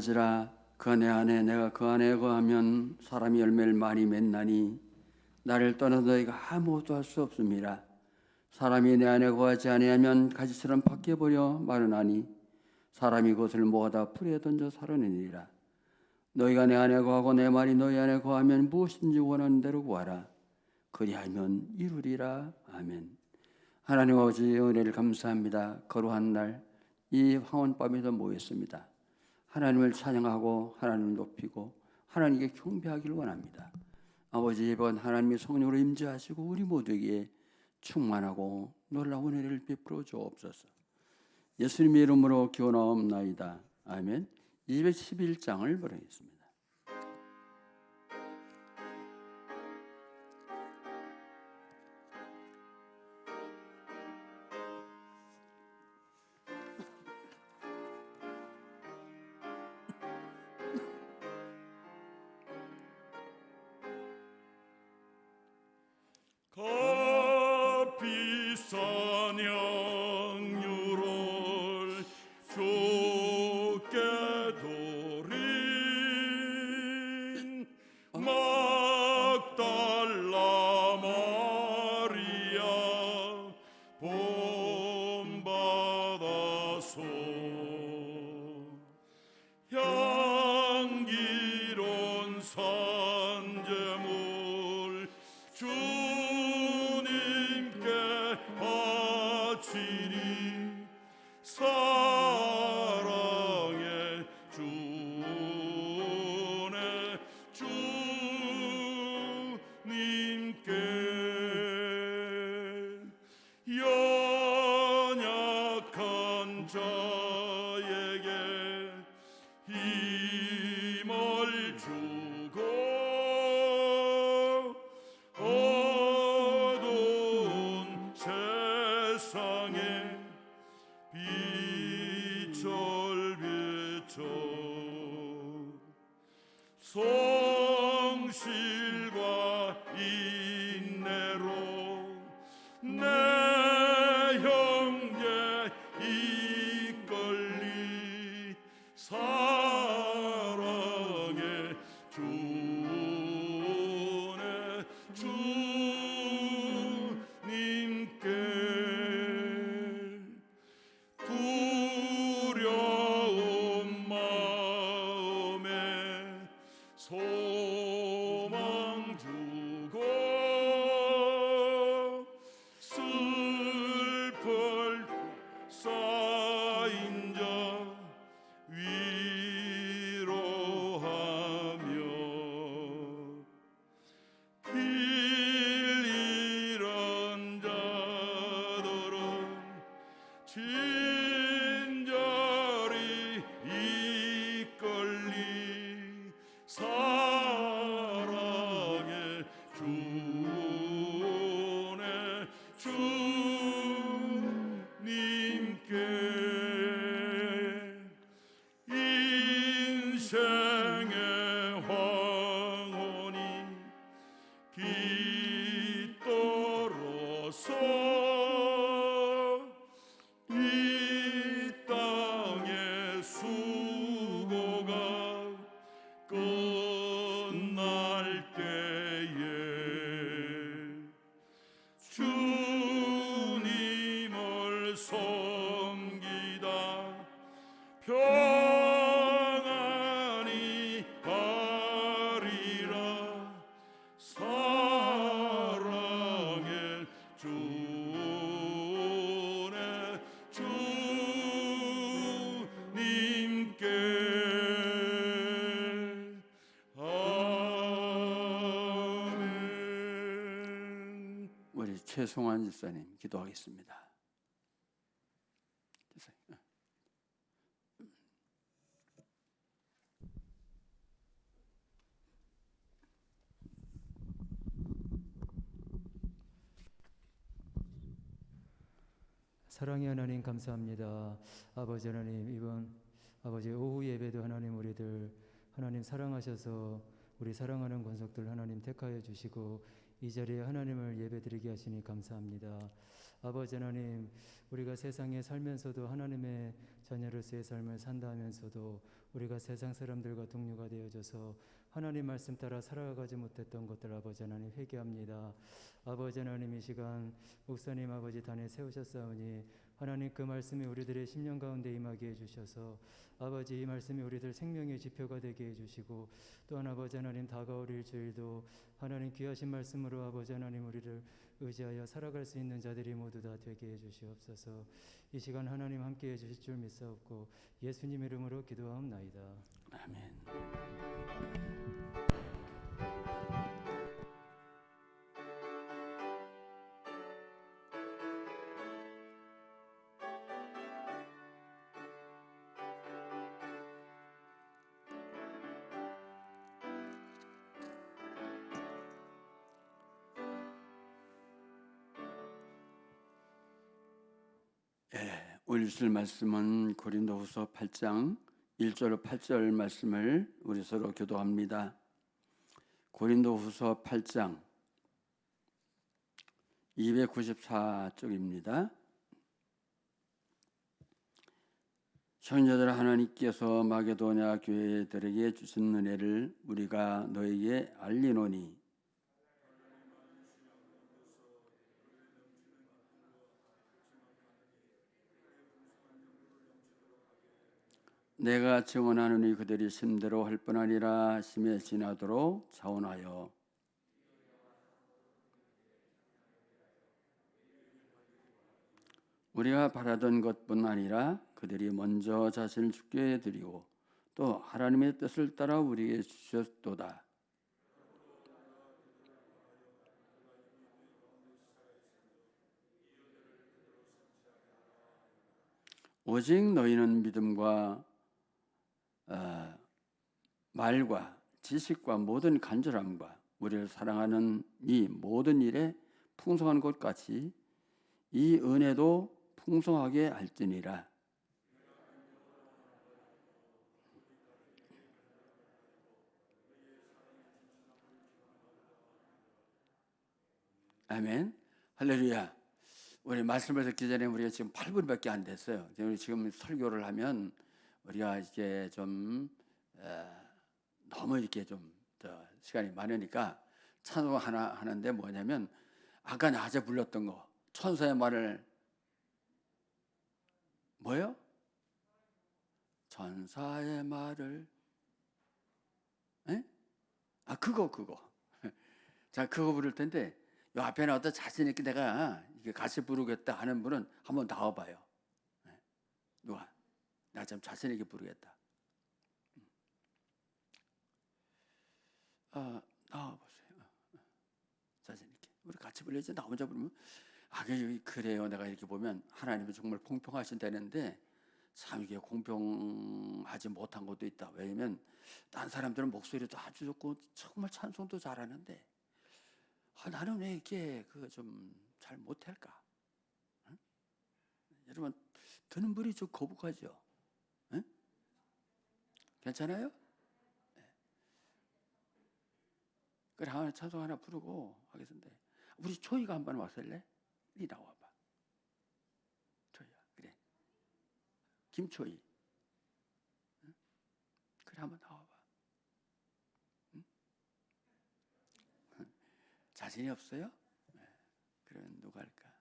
거하지라. 그 내 안에 내가 그 안에 거하면 사람이 열매를 많이 맺나니 나를 떠나 너희가 아무것도 할 수 없음이라. 사람이 내 안에 거하지 아니하면 가지처럼 밖에 버려 마르나니 사람이 그것을 모아다 풀에 던져 사르느니라. 너희가 내 안에 거하고 내 말이 너희 안에 거하면 무엇인지 원하는 대로 구하라. 그리하면 이루리라. 아멘. 하나님 아버지의 은혜를 감사합니다. 거룩한 날 이 황혼밤에도 모였습니다. 하나님을 찬양하고 하나님을 높이고 하나님께 경배하기를 원합니다. 아버지, 이번 하나님의 성령으로 임재하시고 우리 모두에게 충만하고 놀라운 은혜를 베풀어 주옵소서. 예수님의 이름으로 기원하옵나이다. 아멘. 211장을 보내겠습니다. 비싼 양유를 주께 드린 막달라 마리아 본받아서 향기로운 산재물 주님께 바치리. 사랑의 주네 주님께 연약한 자에게 힘을 주고 어두운 세상에 빛을 비춰 성실과 인내로 내 형제 이끌리. 사랑의 주네 주님께 두려운 마음에 소망 주고 슬플 쌓인 자 위로하며 길 잃은 자들은 친절히 이끌리. 사랑의 주네 주님께 인생의 황혼이 깃들어서 이 땅의 수고가 끝날 때에 주님을 섬기다 평안히 가리라. 사랑의 주네 주님께 아멘. 우리 최송환 집사님 기도하겠습니다. 사랑의 하나님 감사합니다. 아버지 하나님, 이번 아버지 오후 예배도 하나님 우리들 하나님 사랑하셔서 우리 사랑하는 권속들 하나님 택하여 주시고 이 자리에 하나님을 예배드리게 하시니 감사합니다. 아버지 하나님, 우리가 세상에 살면서도 하나님의 자녀로서의 삶을 산다 하면서도 우리가 세상 사람들과 동료가 되어져서 하나님 말씀 따라 살아가지 못했던 것들 아버지 하나님 회개합니다. 아버지 하나님, 이 시간 목사님 아버지 단에 세우셨사오니 하나님 그 말씀이 우리들의 심령 가운데 임하게 해주셔서 아버지 이 말씀이 우리들 생명의 지표가 되게 해주시고 또한 아버지 하나님 다가올 일주일도 하나님 귀하신 말씀으로 아버지 하나님 우리를 의지하여 살아갈 수 있는 자들이 모두 다 되게 해주시옵소서. 이 시간 하나님 함께해 주실 줄 믿사옵고 예수님 이름으로 기도하옵나이다. 아멘. 오늘 주실 말씀은 고린도후서 8장 1절 8절 말씀을 우리 서로 교도합니다. 고린도후서 8장 294쪽입니다. 형제들아, 하나님께서 마게도냐 교회들에게 주신 은혜를 우리가 너에게 알리노니 내가 증언하노니 그들이 심대로 할 뿐 아니라 심에 지나도록 자원하여 우리가 바라던 것뿐 아니라 그들이 먼저 자신을 죽게 드리고 또 하나님의 뜻을 따라 우리에게 주셨도다. 오직 너희는 믿음과 말과 지식과 모든 간절함과 우리를 사랑하는 이 모든 일에 풍성한 것 같이 이 은혜도 풍성하게 할지니라. 아멘. 할렐루야. 우리 말씀을 듣기 전에 우리가 지금 8분밖에 안 됐어요. 우리 지금 설교를 하면 우리가 이게 좀 너무 이렇게 좀 시간이 많으니까 찬송 하나 하는데 뭐냐면 아까 낮에 불렀던 거 천사의 말을 뭐요? 천사의 말을 그거 자 그거 부를 텐데 요 앞에 나왔다 자신 있게 내가 이게 같이 부르겠다 하는 분은 한번 나와봐요. 누가? 나 좀 자신 있게 부르겠다. 나와보세요. 자신 있게. 우리 같이 불러야지. 나 혼자 부르면 그래요. 내가 이렇게 보면 하나님은 정말 공평하신다는데 참 이게 공평하지 못한 것도 있다. 왜냐면 딴 사람들은 목소리도 아주 좋고 정말 찬송도 잘하는데 나는 왜 이렇게 좀 잘 못할까? 응? 여러분 듣는 분이 좀 거북하죠? 응? 괜찮아요? 네. 그래 하나 찬송 하나 부르고 하겠습니다. 우리 초이가 한번 왔을래? 이 나와봐. 초이야 그래. 김초이. 응? 그래 한번 나와봐. 응? 자신이 없어요? 네. 그러면 누가 할까?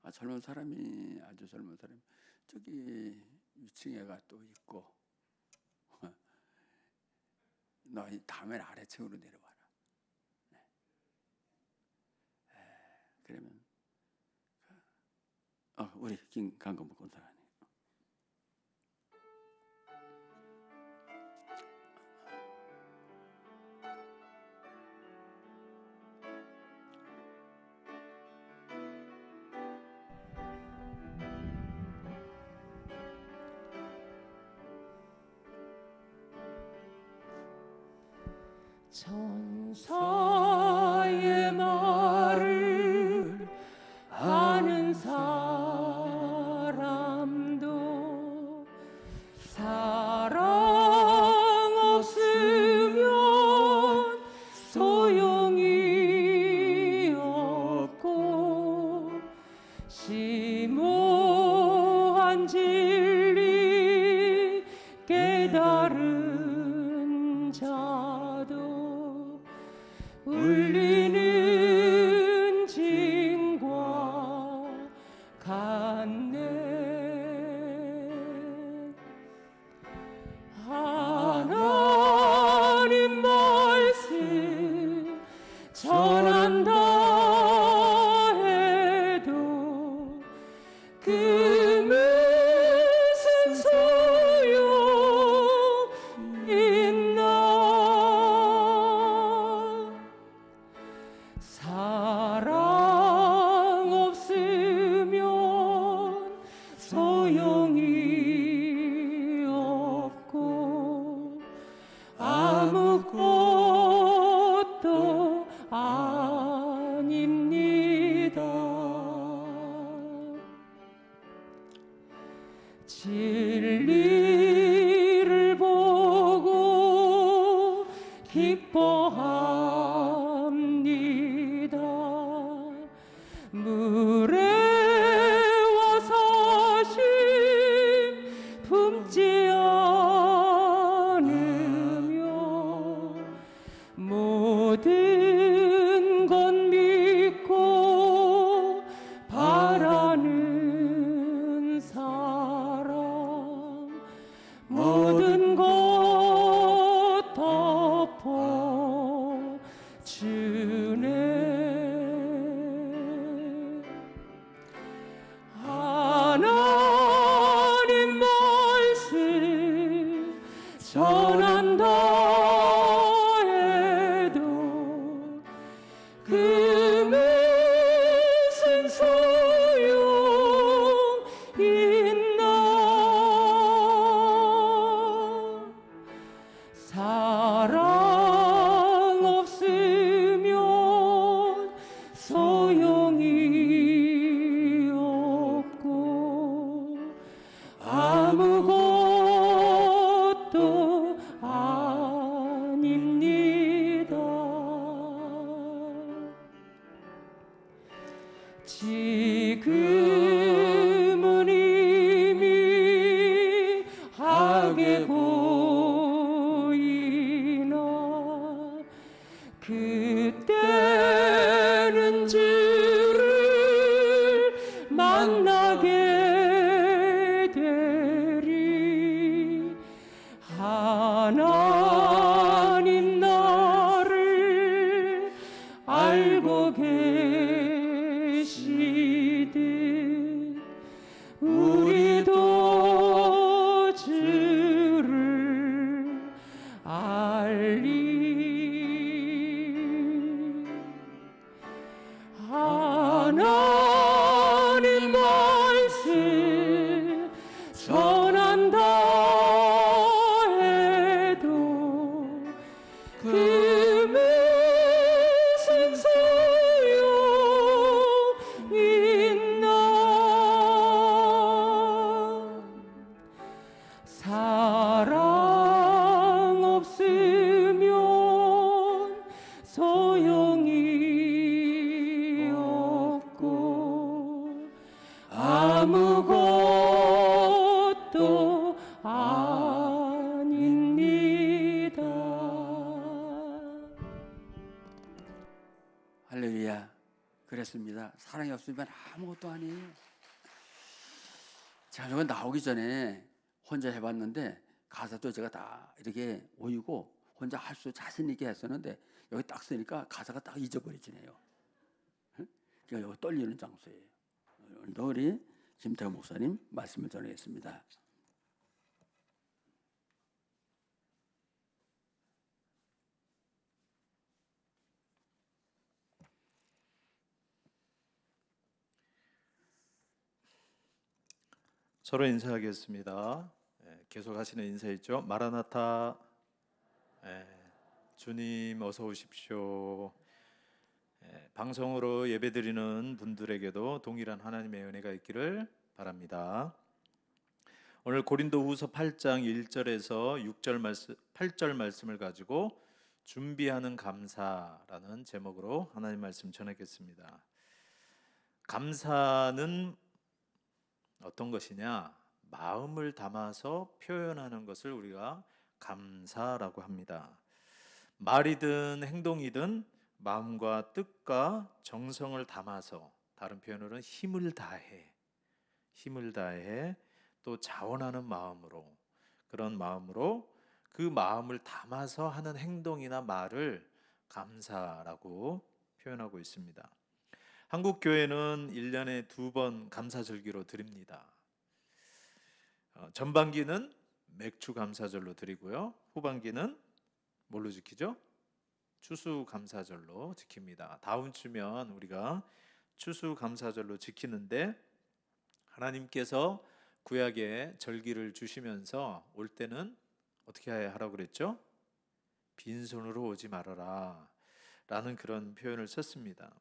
젊은 사람이 아주 젊은 사람 저기 위층에가 또 있고 너 다음엔 아래층으로 내려와라. 네. 그러면 우리 김강건부 권사님. 천사의 말을 아는 사람도 사람 다른 자도 울리는 징과 같네. 하나님 말씀 전한다 해도 그 무슨 소용 있나. 사랑 없으면 소용이 없고 아무것도 아닙니다. 진리를 보고 기뻐합니다. 무례와 사심 품지 않으며 모든 것 믿고 바라는 사람 모든 것 덮어 주네. 하나님 말씀 전한다 해도 그 무슨 소용 있나. 사랑 없으면 소용이 없고 아무것도 아닙니다. 지금은 이미 하게 보이나 그때는 주를 만나게 되리. 하나님 나를 알고 계시듯 우리도 주를 알리. 하나님 말씀 전한다 해도 그 무슨 소용 있나. 사랑 없으면 소용이 없고 아무것도 아닙니다. 할렐루야. 그랬습니다. 사랑이 없으면 아무것도 아니에요. 제가 저거 나오기 전에 혼자 해봤는데 가사도 제가 다 이렇게 외우고 혼자 할 수 자신 있게 했었는데 여기 딱 쓰니까 가사가 딱 잊어버리지네요. 그러니까 여기 떨리는 장소예요. 오늘도 우리 김태호 목사님 말씀을 전하겠습니다. 서로 인사하겠습니다. 계속 하시는 인사 있죠? 마라나타. 주님 어서 오십시오. 방송으로 예배드리는 분들에게도 동일한 하나님의 은혜가 있기를 바랍니다. 오늘 고린도후서 8장 1절에서 6절 말씀, 8절 말씀을 가지고 준비하는 감사라는 제목으로 하나님 말씀 전하겠습니다. 감사는 어떤 것이냐? 마음을 담아서 표현하는 것을 우리가 감사라고 합니다. 말이든 행동이든 마음과 뜻과 정성을 담아서, 다른 표현으로는 힘을 다해 또 자원하는 마음으로, 그런 마음으로 그 마음을 담아서 하는 행동이나 말을 감사라고 표현하고 있습니다. 한국 교회는 1년에 2번 감사절기로 드립니다. 전반기는 맥주 감사절로 드리고요. 후반기는 뭘로 지키죠? 추수 감사절로 지킵니다. 다음 주면 우리가 추수 감사절로 지키는데, 하나님께서 구약에 절기를 주시면서 올 때는 어떻게 하라고 그랬죠? 빈손으로 오지 말아라 라는 그런 표현을 썼습니다.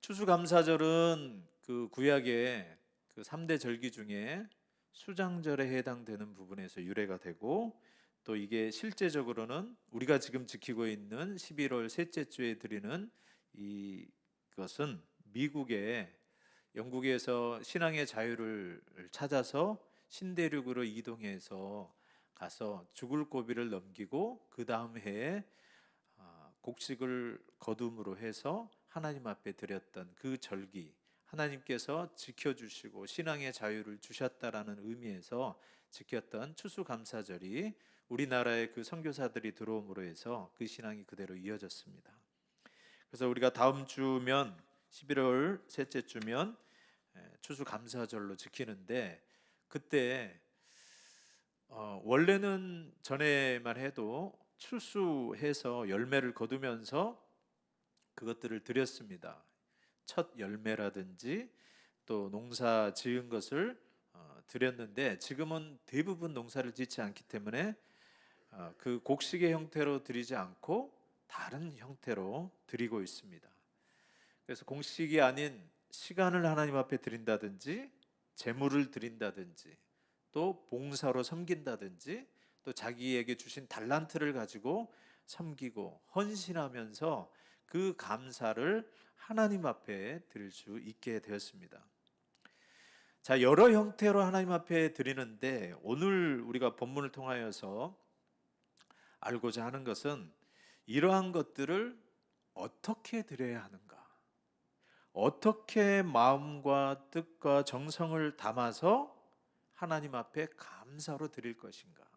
추수감사절은 그 구약의 그 3대 절기 중에 수장절에 해당되는 부분에서 유래가 되고, 또 이게 실제적으로는 우리가 지금 지키고 있는 11월 셋째 주에 드리는 이것은 미국의, 영국에서 신앙의 자유를 찾아서 신대륙으로 이동해서 가서 죽을 고비를 넘기고 그 다음 해에 곡식을 거둠으로 해서 하나님 앞에 드렸던 그 절기, 하나님께서 지켜주시고 신앙의 자유를 주셨다라는 의미에서 지켰던 추수감사절이 우리나라의 그 선교사들이 들어옴으로 해서 그 신앙이 그대로 이어졌습니다. 그래서 우리가 다음 주면 11월 셋째 주면 추수감사절로 지키는데, 그때 원래는 전에만 해도 추수해서 열매를 거두면서 그것들을 드렸습니다. 첫 열매라든지 또 농사 지은 것을 드렸는데, 지금은 대부분 농사를 짓지 않기 때문에 그 곡식의 형태로 드리지 않고 다른 형태로 드리고 있습니다. 그래서 곡식이 아닌 시간을 하나님 앞에 드린다든지, 재물을 드린다든지, 또 봉사로 섬긴다든지, 또 자기에게 주신 달란트를 가지고 섬기고 헌신하면서 그 감사를 하나님 앞에 드릴 수 있게 되었습니다. 자, 여러 형태로 하나님 앞에 드리는데, 오늘 우리가 본문을 통하여서 알고자 하는 것은 이러한 것들을 어떻게 드려야 하는가, 어떻게 마음과 뜻과 정성을 담아서 하나님 앞에 감사로 드릴 것인가.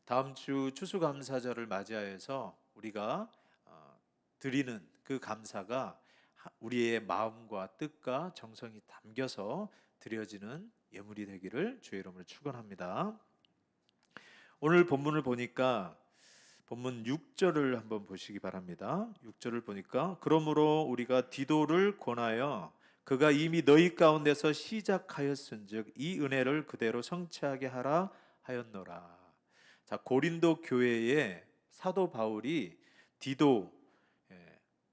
다음 주 추수감사절을 맞이하여서 우리가 드리는 그 감사가 우리의 마음과 뜻과 정성이 담겨서 드려지는 예물이 되기를 주의 이름으로 축원합니다. 오늘 본문을 보니까 본문 6절을 한번 보시기 바랍니다. 6절을 보니까, 그러므로 우리가 디도를 권하여 그가 이미 너희 가운데서 시작하였은즉 이 은혜를 그대로 성취하게 하라 하였노라. 자, 고린도 교회에 사도 바울이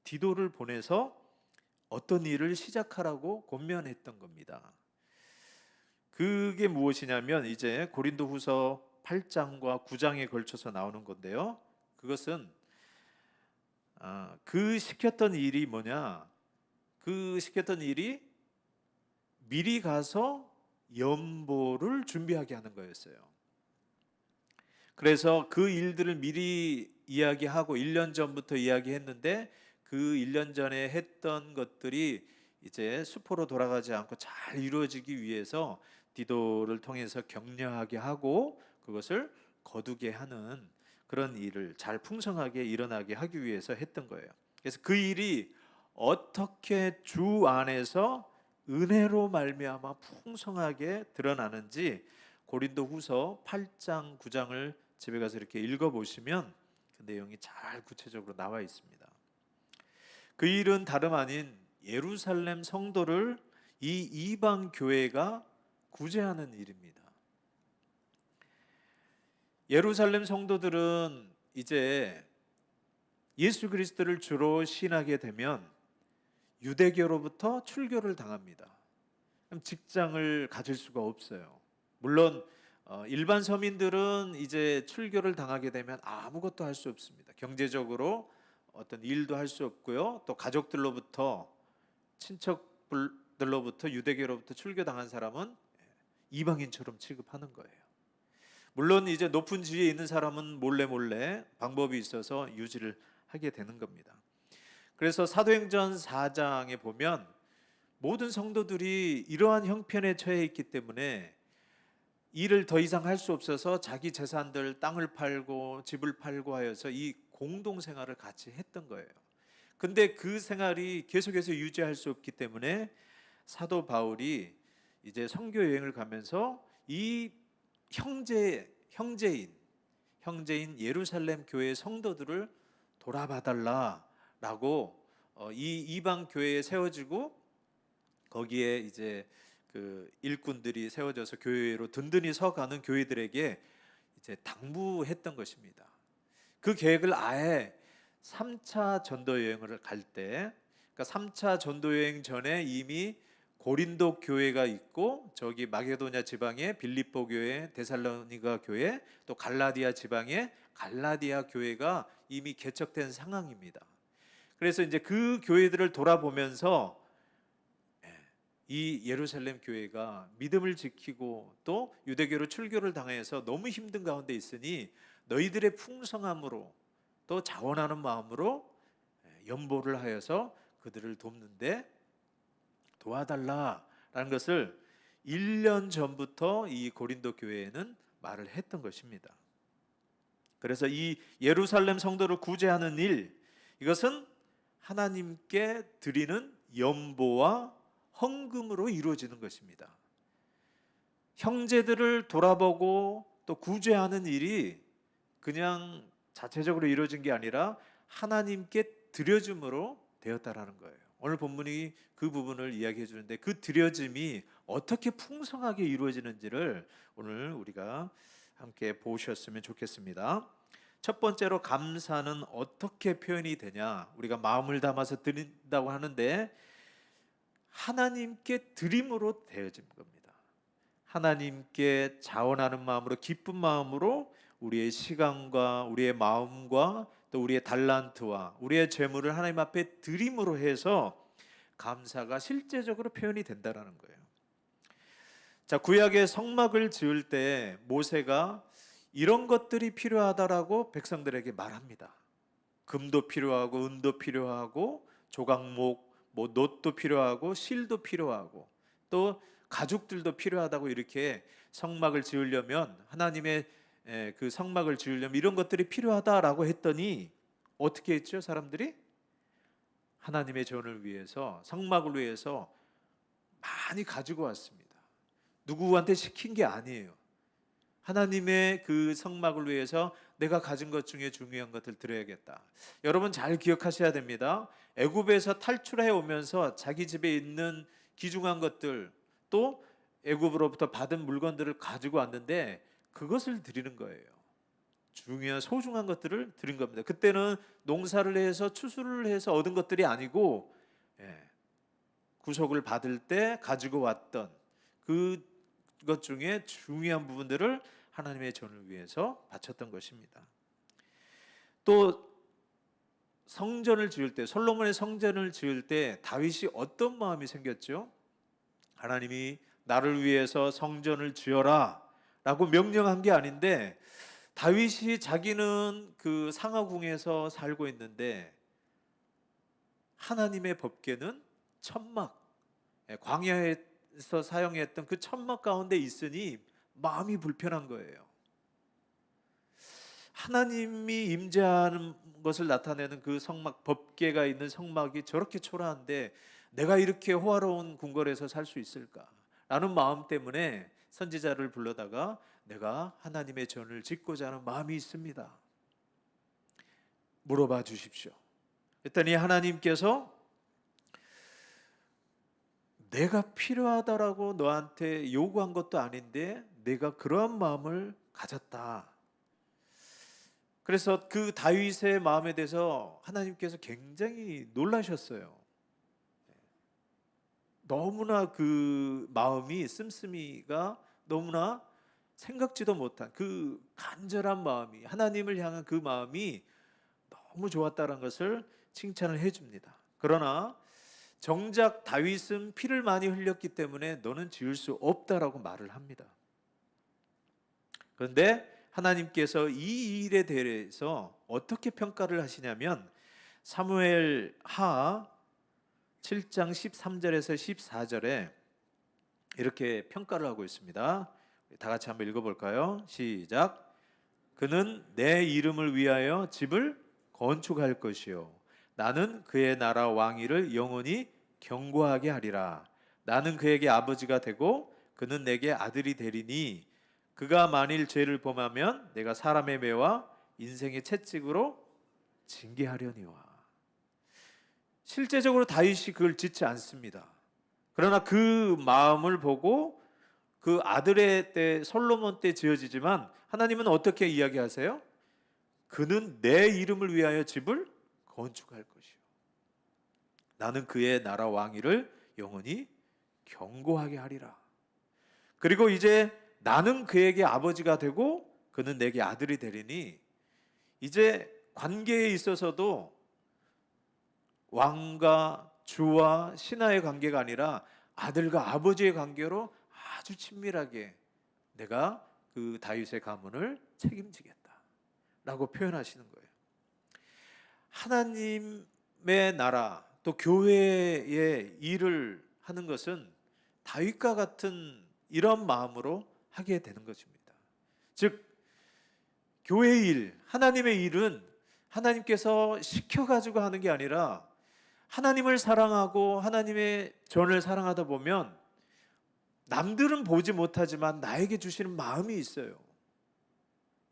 디도를 보내서 어떤 일을 시작하라고 권면했던 겁니다. 그게 무엇이냐면 이제 고린도후서 8장과 9장에 걸쳐서 나오는 건데요. 그것은 그 시켰던 일이 뭐냐? 그 시켰던 일이 미리 가서 연보를 준비하게 하는 거였어요. 그래서 그 일들을 미리 이야기하고 1년 전부터 이야기했는데, 그 1년 전에 했던 것들이 이제 수포로 돌아가지 않고 잘 이루어지기 위해서 디도를 통해서 격려하게 하고 그것을 거두게 하는 그런 일을 잘 풍성하게 일어나게 하기 위해서 했던 거예요. 그래서 그 일이 어떻게 주 안에서 은혜로 말미암아 풍성하게 드러나는지 고린도후서 8장 9장을 집에 가서 이렇게 읽어보시면 그 내용이 잘 구체적으로 나와 있습니다. 그 일은 다름 아닌 예루살렘 성도를 이 이방 교회가 구제하는 일입니다. 예루살렘 성도들은 이제 예수 그리스도를 주로 신하게 되면 유대교로부터 출교를 당합니다. 그럼 직장을 가질 수가 없어요. 물론 일반 서민들은 이제 출교를 당하게 되면 아무것도 할 수 없습니다. 경제적으로 어떤 일도 할 수 없고요. 또 가족들로부터, 친척들로부터, 유대교로부터 출교당한 사람은 이방인처럼 취급하는 거예요. 물론 이제 높은 지위에 있는 사람은 몰래 방법이 있어서 유지를 하게 되는 겁니다. 그래서 사도행전 4장에 보면 모든 성도들이 이러한 형편에 처해 있기 때문에 일을 더 이상 할 수 없어서 자기 재산들, 땅을 팔고 집을 팔고 하여서 이 공동 생활을 같이 했던 거예요. 근데 그 생활이 계속해서 유지할 수 없기 때문에 사도 바울이 이제 선교 여행을 가면서 이 형제인 예루살렘 교회 성도들을 돌아봐 달라라고 이 이방 교회에 세워지고 거기에 이제 그 일꾼들이 세워져서 교회로 든든히 서가는 교회들에게 이제 당부했던 것입니다. 그 계획을 아예 3차 전도 여행을 갈 때, 그러니까 3차 전도 여행 전에 이미 고린도 교회가 있고 저기 마게도냐 지방에 빌립보 교회, 데살로니가 교회, 또 갈라디아 지방에 갈라디아 교회가 이미 개척된 상황입니다. 그래서 이제 그 교회들을 돌아보면서 이 예루살렘 교회가 믿음을 지키고 또 유대교로 출교를 당해서 너무 힘든 가운데 있으니 너희들의 풍성함으로 또 자원하는 마음으로 연보를 하여서 그들을 돕는데 도와달라라는 것을 1년 전부터 이 고린도 교회에는 말을 했던 것입니다. 그래서 이 예루살렘 성도를 구제하는 일, 이것은 하나님께 드리는 연보와 헌금으로 이루어지는 것입니다. 형제들을 돌아보고 또 구제하는 일이 그냥 자체적으로 이루어진 게 아니라 하나님께 드려줌으로 되었다라는 거예요. 오늘 본문이 그 부분을 이야기해 주는데 그 드려짐이 어떻게 풍성하게 이루어지는지를 오늘 우리가 함께 보셨으면 좋겠습니다. 첫 번째로 감사는 어떻게 표현이 되냐? 우리가 마음을 담아서 드린다고 하는데 하나님께 드림으로 되어진 겁니다. 하나님께 자원하는 마음으로, 기쁜 마음으로 우리의 시간과 우리의 마음과 또 우리의 달란트와 우리의 재물을 하나님 앞에 드림으로 해서 감사가 실제적으로 표현이 된다라는 거예요. 자, 구약의 성막을 지을 때 모세가 이런 것들이 필요하다라고 백성들에게 말합니다. 금도 필요하고 은도 필요하고 조각목, 놋도 필요하고 실도 필요하고 또 가죽들도 필요하다고 이렇게 성막을 지으려면 하나님의 그 성막을 지으려면 이런 것들이 필요하다라고 했더니 어떻게 했죠? 사람들이 하나님의 전을 위해서 성막을 위해서 많이 가지고 왔습니다. 누구한테 시킨 게 아니에요. 하나님의 그 성막을 위해서 내가 가진 것 중에 중요한 것들 드려야겠다. 여러분 잘 기억하셔야 됩니다. 애굽에서 탈출해 오면서 자기 집에 있는 귀중한 것들 또 애굽으로부터 받은 물건들을 가지고 왔는데 그것을 드리는 거예요. 중요한 소중한 것들을 드린 겁니다. 그때는 농사를 해서 추수를 해서 얻은 것들이 아니고 구속을 받을 때 가지고 왔던 그것 중에 중요한 부분들을 하나님의 전을 위해서 바쳤던 것입니다. 또 성전을 지을 때, 솔로몬의 성전을 지을 때 다윗이 어떤 마음이 생겼죠? 하나님이 나를 위해서 성전을 지어라 라고 명령한 게 아닌데 다윗이 자기는 그 상하궁에서 살고 있는데 하나님의 법궤는 천막, 광야에서 사용했던 그 천막 가운데 있으니 마음이 불편한 거예요. 하나님이 임재하는 것을 나타내는 그 성막, 법궤가 있는 성막이 저렇게 초라한데 내가 이렇게 호화로운 궁궐에서 살 수 있을까? 라는 마음 때문에 선지자를 불러다가 내가 하나님의 전을 짓고자 하는 마음이 있습니다. 물어봐 주십시오. 그랬더니 하나님께서 내가 필요하다라고 너한테 요구한 것도 아닌데 내가 그러한 마음을 가졌다. 그래서 그 다윗의 마음에 대해서 하나님께서 굉장히 놀라셨어요. 너무나 그 마음이 씀씀이가 너무나 생각지도 못한 그 간절한 마음이 하나님을 향한 그 마음이 너무 좋았다는 것을 칭찬을 해줍니다. 그러나 정작 다윗은 피를 많이 흘렸기 때문에 너는 지을 수 없다라고 말을 합니다. 그런데 하나님께서 이 일에 대해서 어떻게 평가를 하시냐면 사무엘 하 7장 13절에서 14절에 이렇게 평가를 하고 있습니다. 다 같이 한번 읽어볼까요? 시작. 그는 내 이름을 위하여 집을 건축할 것이요 나는 그의 나라 왕위를 영원히 견고하게 하리라. 나는 그에게 아버지가 되고 그는 내게 아들이 되리니 그가 만일 죄를 범하면 내가 사람의 매와 인생의 채찍으로 징계하려니와. 실제적으로 다윗이 그걸 짓지 않습니다. 그러나 그 마음을 보고 그 아들의 때 솔로몬 때 지어지지만 하나님은 어떻게 이야기하세요? 그는 내 이름을 위하여 집을 건축할 것이요 나는 그의 나라 왕위를 영원히 견고하게 하리라. 그리고 이제 나는 그에게 아버지가 되고 그는 내게 아들이 되리니 이제 관계에 있어서도 왕과 주와 신하의 관계가 아니라 아들과 아버지의 관계로 아주 친밀하게 내가 그 다윗의 가문을 책임지겠다라고 표현하시는 거예요. 하나님의 나라 또 교회의 일을 하는 것은 다윗과 같은 이런 마음으로 하게 되는 것입니다. 즉 교회의 일, 하나님의 일은 하나님께서 시켜가지고 하는 게 아니라 하나님을 사랑하고 하나님의 전을 사랑하다 보면 남들은 보지 못하지만 나에게 주시는 마음이 있어요.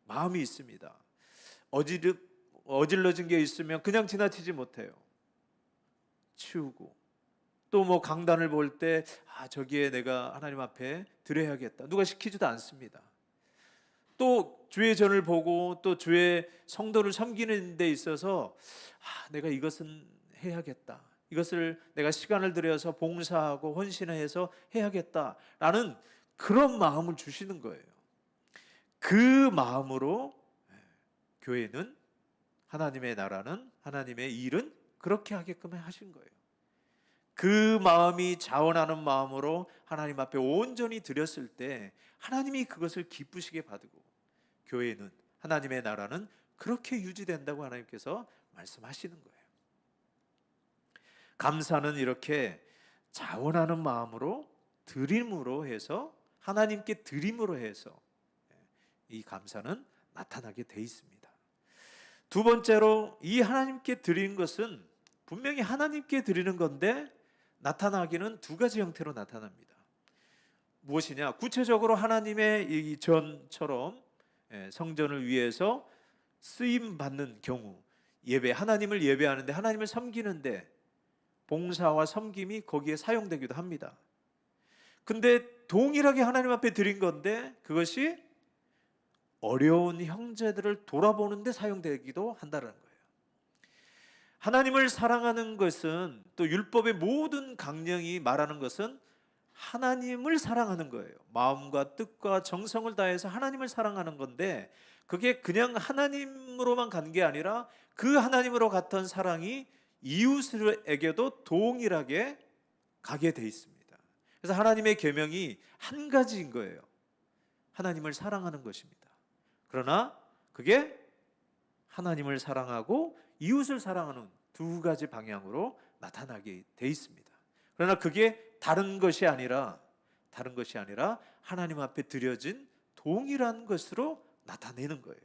마음이 있습니다. 어질러진 게 있으면 그냥 지나치지 못해요. 치우고 또 뭐 강단을 볼 때 저기에 내가 하나님 앞에 드려야겠다. 누가 시키지도 않습니다. 또 주의 전을 보고 또 주의 성도를 섬기는 데 있어서 내가 이것은 해야겠다. 이것을 내가 시간을 들여서 봉사하고 헌신해서 해야겠다라는 그런 마음을 주시는 거예요. 그 마음으로 교회는 하나님의 나라는 하나님의 일은 그렇게 하게끔 하신 거예요. 그 마음이 자원하는 마음으로 하나님 앞에 온전히 드렸을 때 하나님이 그것을 기쁘시게 받고 교회는 하나님의 나라는 그렇게 유지된다고 하나님께서 말씀하시는 거예요. 감사는 이렇게 자원하는 마음으로 드림으로 해서 하나님께 드림으로 해서 이 감사는 나타나게 돼 있습니다. 두 번째로 이 하나님께 드리는 것은 분명히 하나님께 드리는 건데 나타나기는 두 가지 형태로 나타납니다. 무엇이냐? 구체적으로 하나님의 이 전처럼 성전을 위해서 쓰임 받는 경우 예배, 하나님을 예배하는데 하나님을 섬기는데 봉사와 섬김이 거기에 사용되기도 합니다. 근데 동일하게 하나님 앞에 드린 건데 그것이 어려운 형제들을 돌아보는데 사용되기도 한다는 거예요. 하나님을 사랑하는 것은 또 율법의 모든 강령이 말하는 것은 하나님을 사랑하는 거예요. 마음과 뜻과 정성을 다해서 하나님을 사랑하는 건데 그게 그냥 하나님으로만 간 게 아니라 그 하나님으로 갔던 사랑이 이웃에게도 동일하게 가게 돼 있습니다. 그래서 하나님의 계명이 한 가지인 거예요. 하나님을 사랑하는 것입니다. 그러나 그게 하나님을 사랑하고 이웃을 사랑하는 두 가지 방향으로 나타나게 돼 있습니다. 그러나 그게 다른 것이 아니라 하나님 앞에 드려진 동일한 것으로 나타내는 거예요.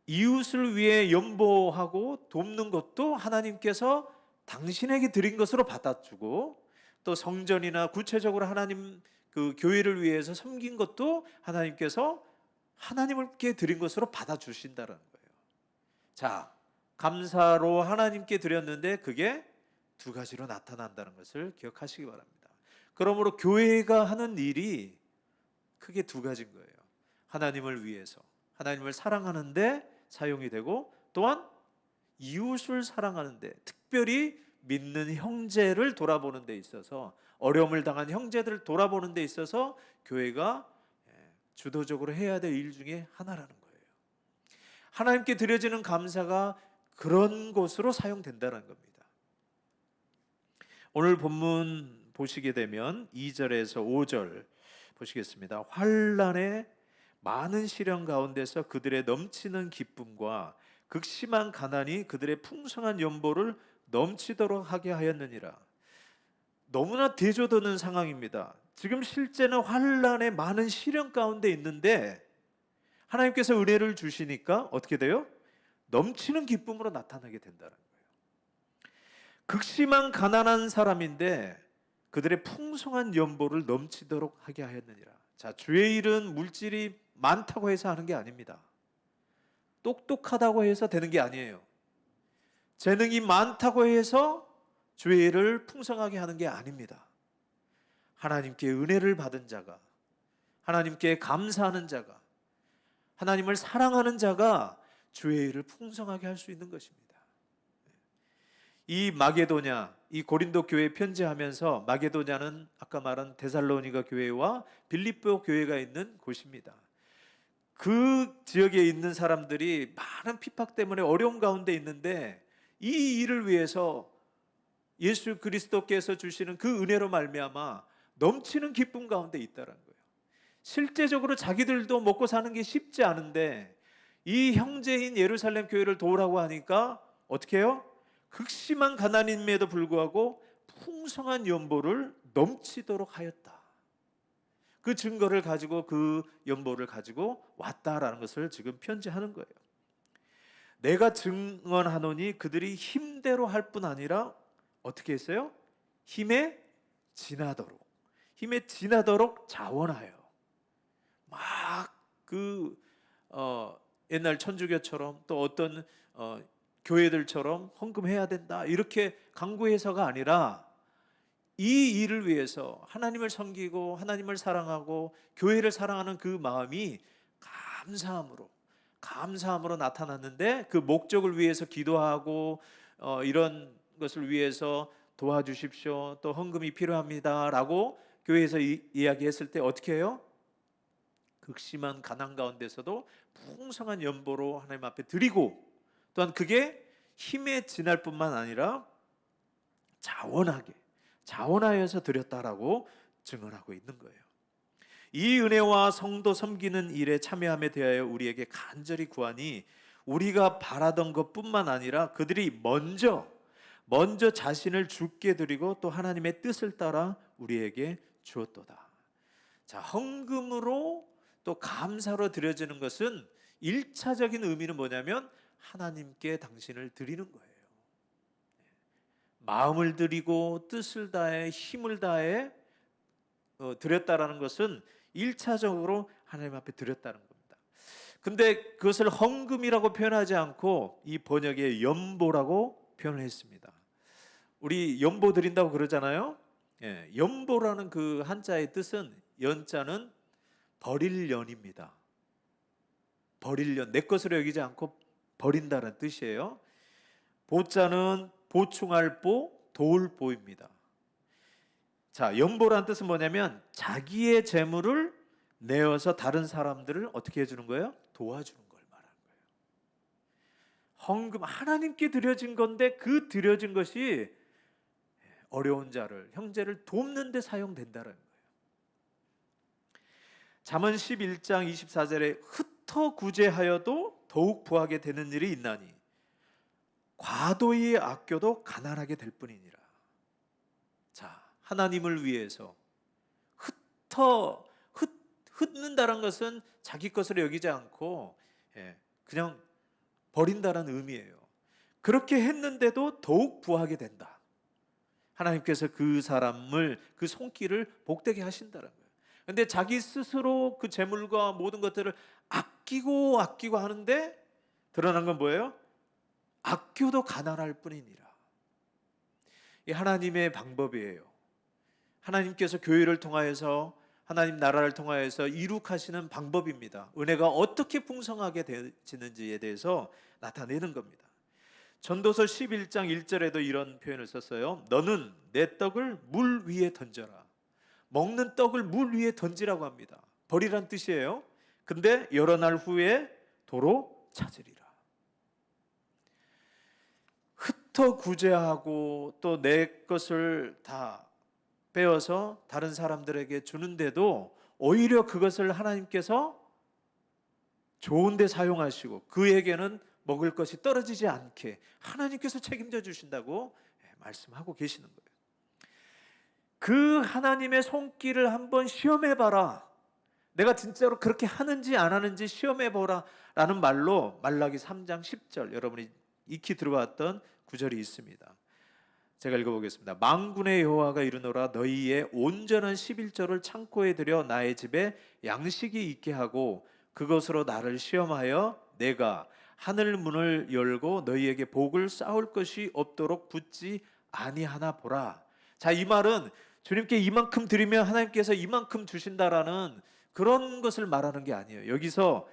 이웃을 위해 연보하고 돕는 것도 하나님께서 당신에게 드린 것으로 받아주고 또 성전이나 구체적으로 하나님 그 교회를 위해서 섬긴 것도 하나님께서 하나님께 드린 것으로 받아주신다는 거예요. 자, 감사로 하나님께 드렸는데 그게 두 가지로 나타난다는 것을 기억하시기 바랍니다. 그러므로 교회가 하는 일이 크게 두 가지인 거예요. 하나님을 위해서, 하나님을 사랑하는데 사용이 되고 또한 이웃을 사랑하는데 특별히 믿는 형제를 돌아보는 데 있어서 어려움을 당한 형제들을 돌아보는 데 있어서 교회가 주도적으로 해야 될 일 중에 하나라는 거예요. 하나님께 드려지는 감사가 그런 곳으로 사용된다는 겁니다. 오늘 본문 보시게 되면 2절에서 5절 보시겠습니다. 환난의 많은 시련 가운데서 그들의 넘치는 기쁨과 극심한 가난이 그들의 풍성한 연보를 넘치도록 하게 하였느니라. 너무나 대조되는 상황입니다. 지금 실제는 환난의 많은 시련 가운데 있는데 하나님께서 은혜를 주시니까 어떻게 돼요? 넘치는 기쁨으로 나타나게 된다는 거예요. 극심한 가난한 사람인데 그들의 풍성한 연보를 넘치도록 하게 하였느니라. 자, 주의 일은 물질이 많다고 해서 하는 게 아닙니다. 똑똑하다고 해서 되는 게 아니에요. 재능이 많다고 해서 주의 일을 풍성하게 하는 게 아닙니다. 하나님께 은혜를 받은 자가, 하나님께 감사하는 자가, 하나님을 사랑하는 자가 주의 일을 풍성하게 할 수 있는 것입니다. 이 마게도냐, 이 고린도 교회에 편지하면서 마게도냐는 아까 말한 데살로니가 교회와 빌립보 교회가 있는 곳입니다. 그 지역에 있는 사람들이 많은 핍박 때문에 어려움 가운데 있는데 이 일을 위해서 예수 그리스도께서 주시는 그 은혜로 말미암아 넘치는 기쁨 가운데 있다는 거예요. 실제적으로 자기들도 먹고 사는 게 쉽지 않은데 이 형제인 예루살렘 교회를 도우라고 하니까 어떻게 해요? 극심한 가난임에도 불구하고 풍성한 연보를 넘치도록 하였다. 그 증거를 가지고 그 연보를 가지고 왔다라는 것을 지금 편지하는 거예요. 내가 증언하노니 그들이 힘대로 할 뿐 아니라 어떻게 했어요? 힘에 지나도록 자원하여 막 옛날 천주교처럼 또 어떤 교회들처럼 헌금해야 된다 이렇게 강구해서가 아니라 이 일을 위해서 하나님을 섬기고 하나님을 사랑하고 교회를 사랑하는 그 마음이 감사함으로 나타났는데 그 목적을 위해서 기도하고 이런 것을 위해서 도와주십시오, 또 헌금이 필요합니다라고 교회에서 이야기했을 때 어떻게 해요? 극심한 가난 가운데서도 풍성한 연보로 하나님 앞에 드리고 또한 그게 힘에 지날 뿐만 아니라 자원하여서 드렸다라고 증언하고 있는 거예요. 이 은혜와 성도 섬기는 일에 참여함에 대하여 우리에게 간절히 구하니 우리가 바라던 것뿐만 아니라 그들이 먼저 자신을 주께 드리고 또 하나님의 뜻을 따라 우리에게 주었도다. 자, 헌금으로 또 감사로 드려지는 것은 1차적인 의미는 뭐냐면 하나님께 당신을 드리는 거예요. 마음을 드리고 뜻을 다해 힘을 다해 드렸다라는 것은 1차적으로 하나님 앞에 드렸다는 겁니다. 근데 그것을 헌금이라고 표현하지 않고 이 번역에 연보라고 표현을 했습니다. 우리 연보 드린다고 그러잖아요. 연보라는 그 한자의 뜻은 연자는 버릴 연입니다. 버릴 연, 내 것으로 여기지 않고 버린다는 뜻이에요. 보자는 보충할 보, 도울 보입니다. 자, 연보라는 뜻은 뭐냐면 자기의 재물을 내어서 다른 사람들을 어떻게 해주는 거예요? 도와주는 걸 말하는 거예요. 헌금, 하나님께 드려진 건데 그 드려진 것이 어려운 자를, 형제를 돕는 데 사용된다는 거예요. 잠언 11장 24절에 흩어 구제하여도 더욱 부하게 되는 일이 있나니 과도히 아껴도 가난하게 될 뿐이니라. 자, 하나님을 위해서 흩는다는 것은 자기 것으로 여기지 않고 그냥 버린다는 의미예요. 그렇게 했는데도 더욱 부하게 된다. 하나님께서 그 사람을, 그 손길을 복되게 하신다는 거예요. 근데 자기 스스로 그 재물과 모든 것들을 아끼고 하는데 드러난 건 뭐예요? 아껴도 가난할 뿐이니라. 이 하나님의 방법이에요. 하나님께서 교회를 통하여서 하나님 나라를 통하여서 이룩하시는 방법입니다. 은혜가 어떻게 풍성하게 되지는지에 대해서 나타내는 겁니다. 전도서 11장 1절에도 이런 표현을 썼어요. 너는 내 떡을 물 위에 던져라. 먹는 떡을 물 위에 던지라고 합니다. 버리란 뜻이에요. 근데 여러 날 후에 도로 찾으리라. 흩어 구제하고 또 내 것을 다 빼어서 다른 사람들에게 주는데도 오히려 그것을 하나님께서 좋은 데 사용하시고 그에게는 먹을 것이 떨어지지 않게 하나님께서 책임져 주신다고 말씀하고 계시는 거예요. 그 하나님의 손길을 한번 시험해 봐라. 내가 진짜로 그렇게 하는지 안 하는지 시험해 보라 라는 말로 말라기 3장 10절 여러분이 익히 들어봤던 구절이 있습니다. 제가 읽어보겠습니다. 만군의 여호와가 이르노라 너희의 온전한 11조를 창고에 들여 나의 집에 양식이 있게 하고 그것으로 나를 시험하여 내가 하늘 문을 열고 너희에게 복을 쌓을 것이 없도록 붙지 아니하나 보라. 자, 이 말은 주님께 이만큼 드리면 하나님께서 이만큼 주신다라는 그런 것을 말하는 게 아니에요. 여기서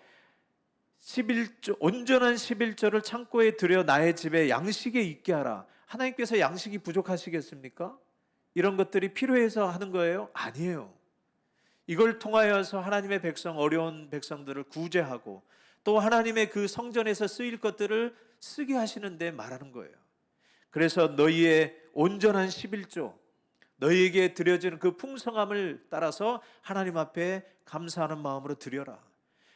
11조, 온전한 11조를 창고에 들여 나의 집에 양식에 있게 하라. 하나님께서 양식이 부족하시겠습니까? 이런 것들이 필요해서 하는 거예요? 아니에요. 이걸 통하여서 하나님의 백성, 어려운 백성들을 구제하고 또 하나님의 그 성전에서 쓰일 것들을 쓰게 하시는데 말하는 거예요. 그래서 너희의 온전한 11조, 너희에게 드려지는 그 풍성함을 따라서 하나님 앞에 감사하는 마음으로 드려라.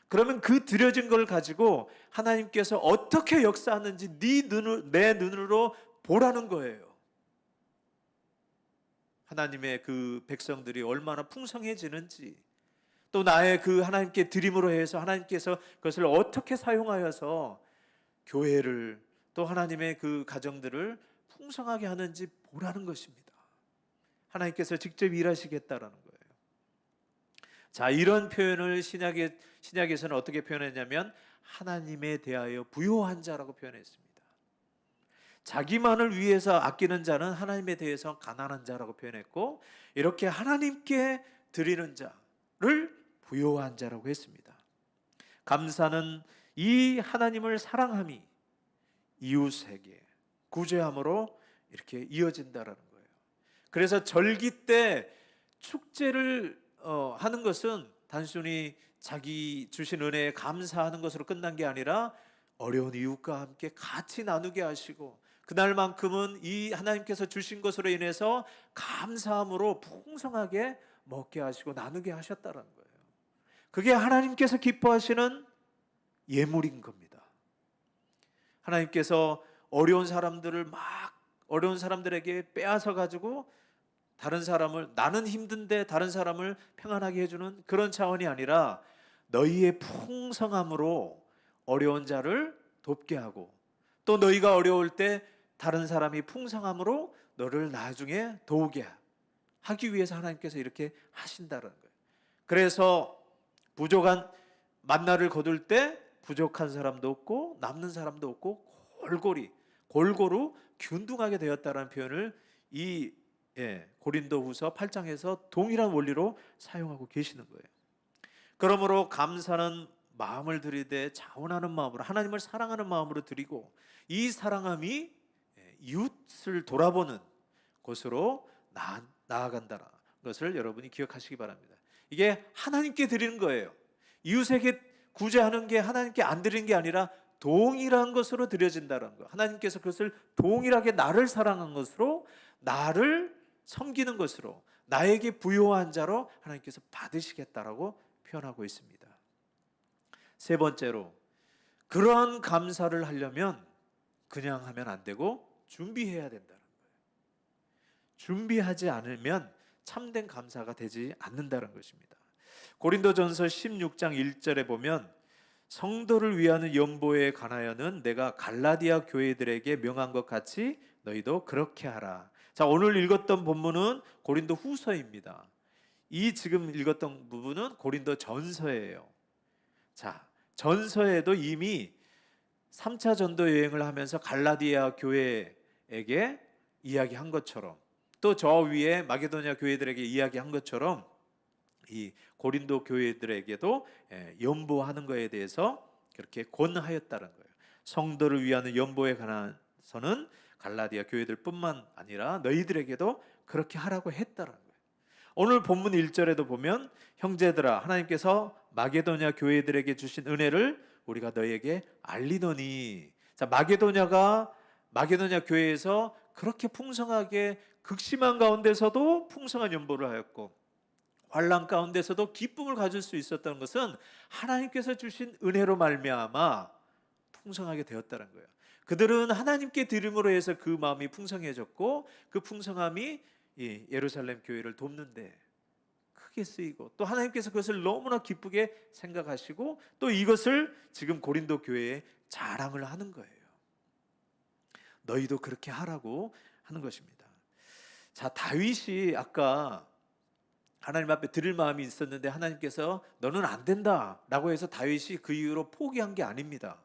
그러면 그 드려진 걸 가지고 하나님께서 어떻게 역사하는지 내 눈으로 보라는 거예요. 하나님의 그 백성들이 얼마나 풍성해지는지 또 나의 그 하나님께 드림으로 해서 하나님께서 그것을 어떻게 사용하여서 교회를 또 하나님의 그 가정들을 풍성하게 하는지 보라는 것입니다. 하나님께서 직접 일하시겠다라는 거예요. 자, 이런 표현을 신약에서는 어떻게 표현했냐면 하나님에 대하여 부요한 자라고 표현했습니다. 자기만을 위해서 아끼는 자는 하나님에 대해서 가난한 자라고 표현했고 이렇게 하나님께 드리는 자를 부요한 자라고 했습니다. 감사는 이 하나님을 사랑함이 이웃에게 구제함으로 이렇게 이어진다라는 거예요. 그래서 절기 때 축제를 하는 것은 단순히 자기 주신 은혜에 감사하는 것으로 끝난 게 아니라 어려운 이웃과 함께 같이 나누게 하시고 그날만큼은 이 하나님께서 주신 것으로 인해서 감사함으로 풍성하게 먹게 하시고 나누게 하셨다는 거예요. 그게 하나님께서 기뻐하시는 예물인 겁니다. 하나님께서 어려운 사람들에게 빼앗아 가지고 다른 사람을 나는 힘든데 다른 사람을 평안하게 해주는 그런 차원이 아니라 너희의 풍성함으로 어려운 자를 돕게 하고 또 너희가 어려울 때 다른 사람이 풍성함으로 너를 나중에 도우게 하기 위해서 하나님께서 이렇게 하신다는 거예요. 그래서 부족한 만나를 거둘 때 부족한 사람도 없고 남는 사람도 없고 골고루 균등하게 되었다는 표현을 이 고린도후서 8장에서 동일한 원리로 사용하고 계시는 거예요. 그러므로 감사는 마음을 드리되 자원하는 마음으로 하나님을 사랑하는 마음으로 드리고 이 사랑함이 이웃을 돌아보는 곳으로 나아간다는 것을 여러분이 기억하시기 바랍니다. 이게 하나님께 드리는 거예요. 이웃에게 구제하는 게 하나님께 안 드리는 게 아니라 동일한 것으로 드려진다는 거. 하나님께서 그것을 동일하게 나를 사랑한 것으로 나를 섬기는 것으로 나에게 부요한 자로 하나님께서 받으시겠다라고 표현하고 있습니다. 세 번째로 그러한 감사를 하려면 그냥 하면 안 되고 준비해야 된다는 거예요. 준비하지 않으면 참된 감사가 되지 않는다는 것입니다. 고린도전서 16장 1절에 보면 성도를 위하는 연보에 관하여는 내가 갈라디아 교회들에게 명한 것 같이 너희도 그렇게 하라. 자, 오늘 읽었던 본문은 고린도 후서입니다. 이 지금 읽었던 부분은 고린도 전서예요. 자, 전서에도 이미 3차 전도 여행을 하면서 갈라디아 교회에게 이야기한 것처럼 또 저 위에 마게도냐 교회들에게 이야기한 것처럼 이 고린도 교회들에게도 연보하는 것에 대해서 그렇게 권하였다는 거예요. 성도를 위하는 연보에 관해서는 갈라디아 교회들뿐만 아니라 너희들에게도 그렇게 하라고 했다는 거예요. 오늘 본문 1절에도 보면 형제들아 하나님께서 마게도냐 교회들에게 주신 은혜를 우리가 너희에게 알리노니. 자, 마게도냐가 마게도냐 교회에서 그렇게 풍성하게 극심한 가운데서도 풍성한 연보를 하였고 환난 가운데서도 기쁨을 가질 수 있었다는 것은 하나님께서 주신 은혜로 말미암아 풍성하게 되었다는 거예요. 그들은 하나님께 드림으로 해서 그 마음이 풍성해졌고 그 풍성함이 이 예루살렘 교회를 돕는데 크게 쓰이고 또 하나님께서 그것을 너무나 기쁘게 생각하시고 또 이것을 지금 고린도 교회에 자랑을 하는 거예요. 너희도 그렇게 하라고 하는 것입니다. 자, 다윗이 아까 하나님 앞에 드릴 마음이 있었는데 하나님께서 너는 안 된다라고 해서 다윗이 그 이후로 포기한 게 아닙니다.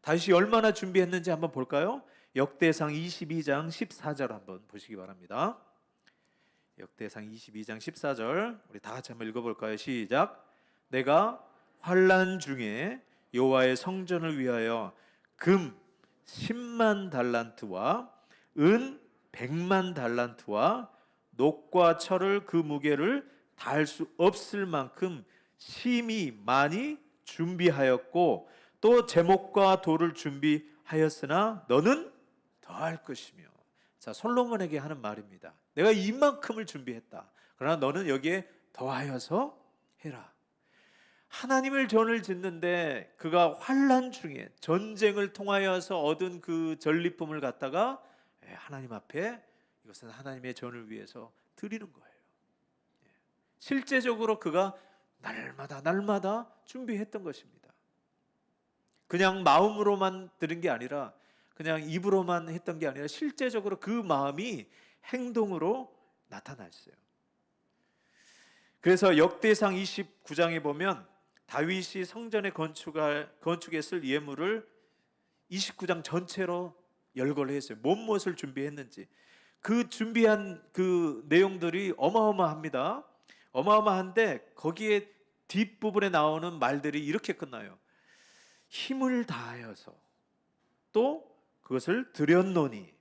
다윗이 얼마나 준비했는지 한번 볼까요? 역대상 22장 14절 한번 보시기 바랍니다. 역대상 22장 14절 우리 다 같이 한번 읽어볼까요? 시작. 내가 환난 중에 여호와의 성전을 위하여 금 10만 달란트와 은 100만 달란트와 녹과 철을 그 무게를 다할 수 없을 만큼 심히 많이 준비하였고 또 제목과 돌을 준비하였으나 너는 더할 것이며. 자, 솔로몬에게 하는 말입니다. 내가 이만큼을 준비했다. 그러나 너는 여기에 더하여서 해라. 하나님을 전을 짓는데 그가 환난 중에 전쟁을 통하여서 얻은 그 전리품을 갖다가 하나님 앞에 이것은 하나님의 전을 위해서 드리는 거예요. 실제적으로 그가 날마다 준비했던 것입니다. 그냥 마음으로만 드린 게 아니라 그냥 입으로만 했던 게 아니라 실제적으로 그 마음이 행동으로 나타났어요. 그래서 역대상 29장에 보면 다윗이 성전에 건축에 쓸 예물을 29장 전체로 열거를 했어요. 무엇을 준비했는지. 그 준비한 그 내용들이 어마어마합니다. 어마어마한데 거기에 뒷부분에 나오는 말들이 이렇게 끝나요. 힘을 다하여서 또 그것을 드렸노니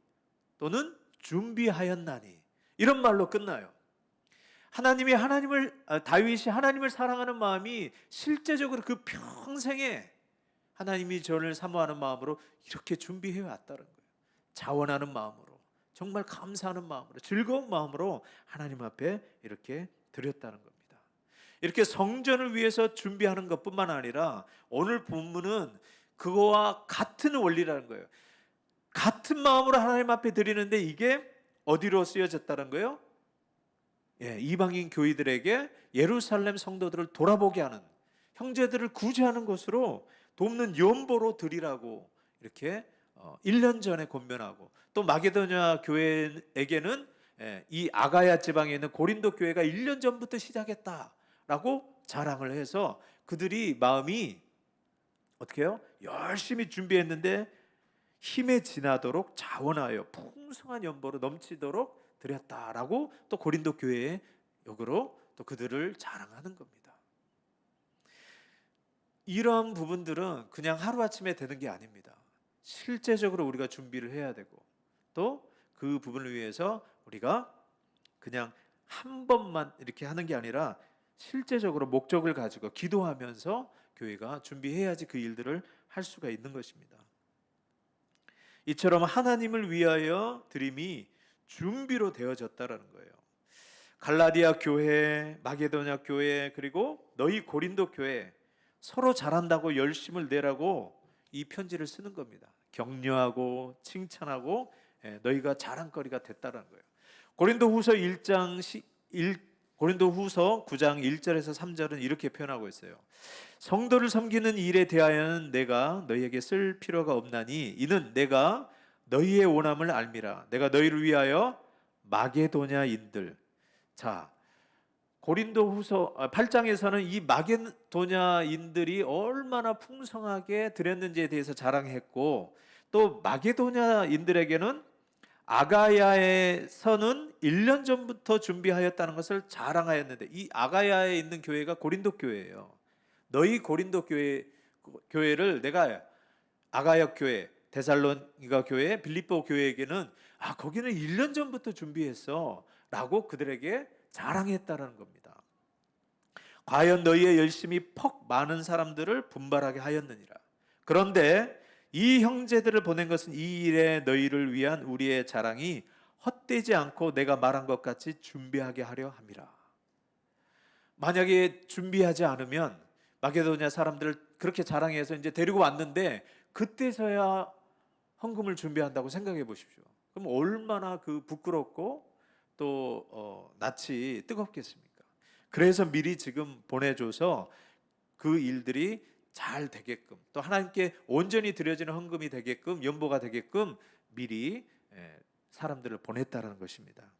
또는 준비하였나니 이런 말로 끝나요. 다윗이 하나님을 사랑하는 마음이 실제적으로 그 평생에 하나님이 전을 사모하는 마음으로 이렇게 준비해 왔다는 거예요. 자원하는 마음으로, 정말 감사하는 마음으로, 즐거운 마음으로 하나님 앞에 이렇게 드렸다는 겁니다. 이렇게 성전을 위해서 준비하는 것뿐만 아니라 오늘 본문은 그거와 같은 원리라는 거예요. 같은 마음으로 하나님 앞에 드리는데 이게 어디로 쓰여졌다는 거예요? 이방인 교회들에게 예루살렘 성도들을 돌아보게 하는, 형제들을 구제하는 것으로 돕는 연보로 드리라고 이렇게 1년 전에 권면하고, 또 마게도냐 교회에게는 이 아가야 지방에 있는 고린도 교회가 1년 전부터 시작했다라고 자랑을 해서 그들이 마음이 어떻게 해요? 열심히 준비했는데 힘에 지나도록 자원하여 풍성한 연보로 넘치도록 드렸다라고 또 고린도 교회의 역으로 또 그들을 자랑하는 겁니다. 이런 부분들은 그냥 하루아침에 되는 게 아닙니다. 실제적으로 우리가 준비를 해야 되고 또 그 부분을 위해서 우리가 그냥 한 번만 이렇게 하는 게 아니라 실제적으로 목적을 가지고 기도하면서 교회가 준비해야지 그 일들을 할 수가 있는 것입니다. 이처럼 하나님을 위하여 드림이 준비로 되어졌다라는 거예요. 갈라디아 교회, 마게도냐 교회, 그리고 너희 고린도 교회 서로 잘한다고 열심을 내라고 이 편지를 쓰는 겁니다. 격려하고 칭찬하고 너희가 자랑거리가 됐다라는 거예요. 고린도후서 9장 1절에서 3절은 이렇게 표현하고 있어요. 성도를 섬기는 일에 대하여는 내가 너희에게 쓸 필요가 없나니 이는 내가 너희의 원함을 알미라. 내가 너희를 위하여 마게도냐인들. 자, 고린도후서 8장에서는 이 마게도냐인들이 얼마나 풍성하게 드렸는지에 대해서 자랑했고, 또 마게도냐인들에게는 아가야에서는 1년 전부터 준비하였다는 것을 자랑하였는데, 이 아가야에 있는 교회가 고린도 교회예요. 너희 고린도 교회를 내가 아가야 교회, 데살로니가 교회, 빌립보 교회에게는 거기는 1년 전부터 준비했어 라고 그들에게 자랑했다는 겁니다. 과연 너희의 열심이 퍽 많은 사람들을 분발하게 하였느니라. 그런데 이 형제들을 보낸 것은 이 일에 너희를 위한 우리의 자랑이 헛되지 않고 내가 말한 것 같이 준비하게 하려 함이라. 만약에 준비하지 않으면 마게도냐 사람들을 그렇게 자랑해서 이제 데리고 왔는데 그때서야 헌금을 준비한다고 생각해 보십시오. 그럼 얼마나 그 부끄럽고 또 낯이 뜨겁겠습니까? 그래서 미리 지금 보내줘서 그 일들이 잘 되게끔, 또 하나님께 온전히 드려지는 헌금이 되게끔, 연보가 되게끔 미리 사람들을 보냈다라는 것입니다.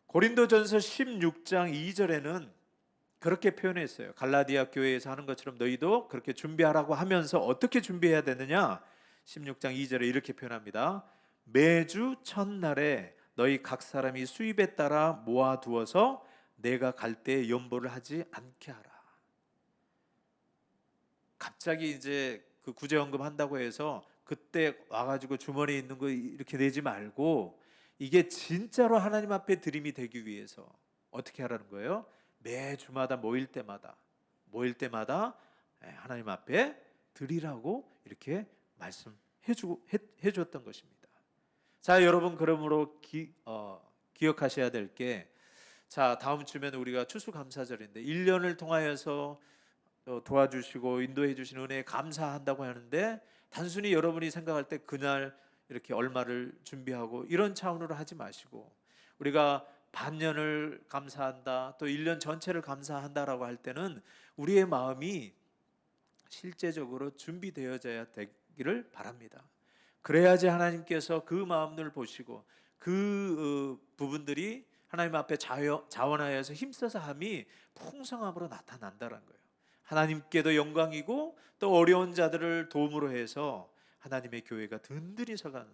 고린도전서 16장 2절에는 그렇게 표현했어요. 갈라디아 교회에서 하는 것처럼 너희도 그렇게 준비하라고 하면서 어떻게 준비해야 되느냐? 16장 2절에 이렇게 표현합니다. 매주 첫날에 너희 각 사람이 수입에 따라 모아두어서 내가 갈 때 연보를 하지 않게 하라. 갑자기 이제 그 구제헌금 한다고 해서 그때 와가지고 주머니에 있는 거 이렇게 내지 말고, 이게 진짜로 하나님 앞에 드림이 되기 위해서 어떻게 하라는 거예요? 매주마다 모일 때마다 하나님 앞에 드리라고 이렇게 해줬던 것입니다. 자, 여러분, 그러므로 기억하셔야 될 게, 자, 다음 주면 우리가 추수감사절인데 1년을 통하여서 도와주시고 인도해 주신 은혜에 감사한다고 하는데, 단순히 여러분이 생각할 때 그날 이렇게 얼마를 준비하고 이런 차원으로 하지 마시고, 우리가 반년을 감사한다, 또 1년 전체를 감사한다라고 할 때는 우리의 마음이 실제적으로 준비되어져야 되기를 바랍니다. 그래야지 하나님께서 그 마음을 보시고 그 부분들이 하나님 앞에 자원하여서 힘써서 함이 풍성함으로 나타난다는 거예요. 하나님께도 영광이고 또 어려운 자들을 도움으로 해서 하나님의 교회가 든든히 서가는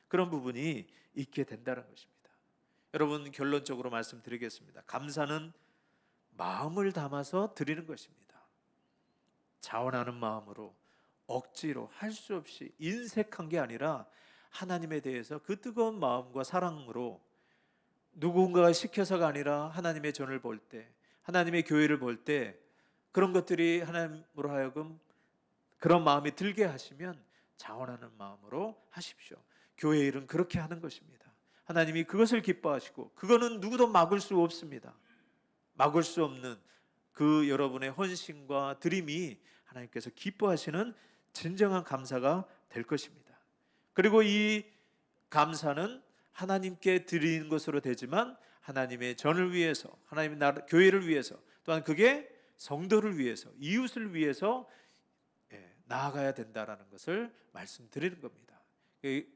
그런 부분이 있게 된다는 것입니다. 여러분, 결론적으로 말씀드리겠습니다. 감사는 마음을 담아서 드리는 것입니다. 자원하는 마음으로 억지로 할 수 없이 인색한 게 아니라 하나님에 대해서 그 뜨거운 마음과 사랑으로, 누군가가 시켜서가 아니라 하나님의 전을 볼 때, 하나님의 교회를 볼 때 그런 것들이 하나님으로 하여금 그런 마음이 들게 하시면 자원하는 마음으로 하십시오. 교회 일은 그렇게 하는 것입니다. 하나님이 그것을 기뻐하시고, 그거는 누구도 막을 수 없습니다. 막을 수 없는 그 여러분의 헌신과 드림이 하나님께서 기뻐하시는 진정한 감사가 될 것입니다. 그리고 이 감사는 하나님께 드리는 것으로 되지만 하나님의 전을 위해서, 하나님의 나라, 교회를 위해서, 또한 그게 성도를 위해서, 이웃을 위해서 나아가야 된다라는 것을 말씀드리는 겁니다.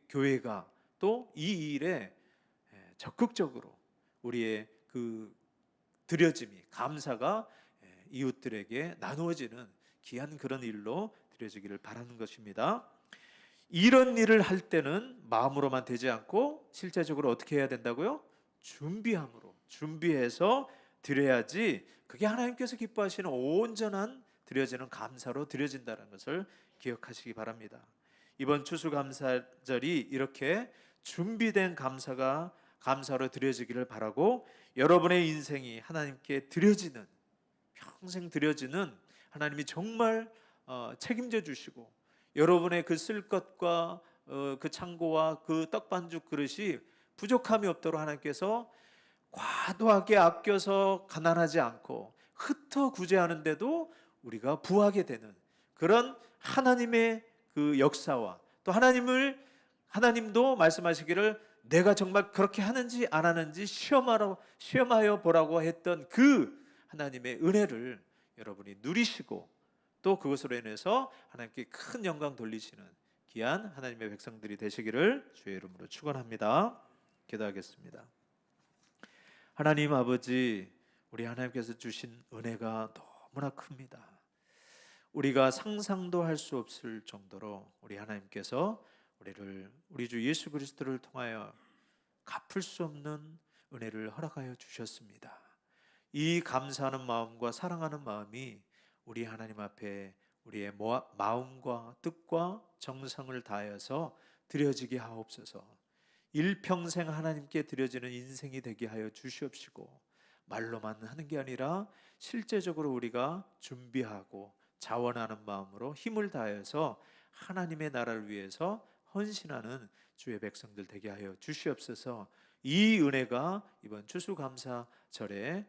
교회가 또 이 일에 적극적으로 우리의 그 드려짐이, 감사가 이웃들에게 나누어지는 귀한 그런 일로 드려지기를 바라는 것입니다. 이런 일을 할 때는 마음으로만 되지 않고 실제적으로 어떻게 해야 된다고요? 준비해서 드려야지 그게 하나님께서 기뻐하시는 온전한 드려지는 감사로 드려진다는 것을 기억하시기 바랍니다. 이번 추수감사절이 이렇게 준비된 감사로 드려지기를 바라고, 여러분의 인생이 하나님께 드려지는, 평생 드려지는, 하나님이 정말 책임져 주시고 여러분의 그 쓸 것과 그 창고와 그 떡반죽 그릇이 부족함이 없도록 하나님께서 과도하게 아껴서 가난하지 않고 흩어 구제하는데도 우리가 부하게 되는 그런 하나님의 그 역사와, 또 하나님도 말씀하시기를 내가 정말 그렇게 하는지 안 하는지 시험하여 보라고 했던 그 하나님의 은혜를 여러분이 누리시고, 또 그것으로 인해서 하나님께 큰 영광 돌리시는 귀한 하나님의 백성들이 되시기를 주의 이름으로 축원합니다. 기도하겠습니다. 하나님 아버지, 우리 하나님께서 주신 은혜가 너무나 큽니다. 우리가 상상도 할 수 없을 정도로 우리 하나님께서 우리 주 예수 그리스도를 통하여 갚을 수 없는 은혜를 허락하여 주셨습니다. 이 감사하는 마음과 사랑하는 마음이 우리 하나님 앞에 우리의 마음과 뜻과 정성을 다하여서 드려지게 하옵소서. 일평생 하나님께 드려지는 인생이 되게 하여 주시옵시고, 말로만 하는 게 아니라 실제적으로 우리가 준비하고 자원하는 마음으로 힘을 다해서 하나님의 나라를 위해서 헌신하는 주의 백성들 되게 하여 주시옵소서. 이 은혜가 이번 추수감사절에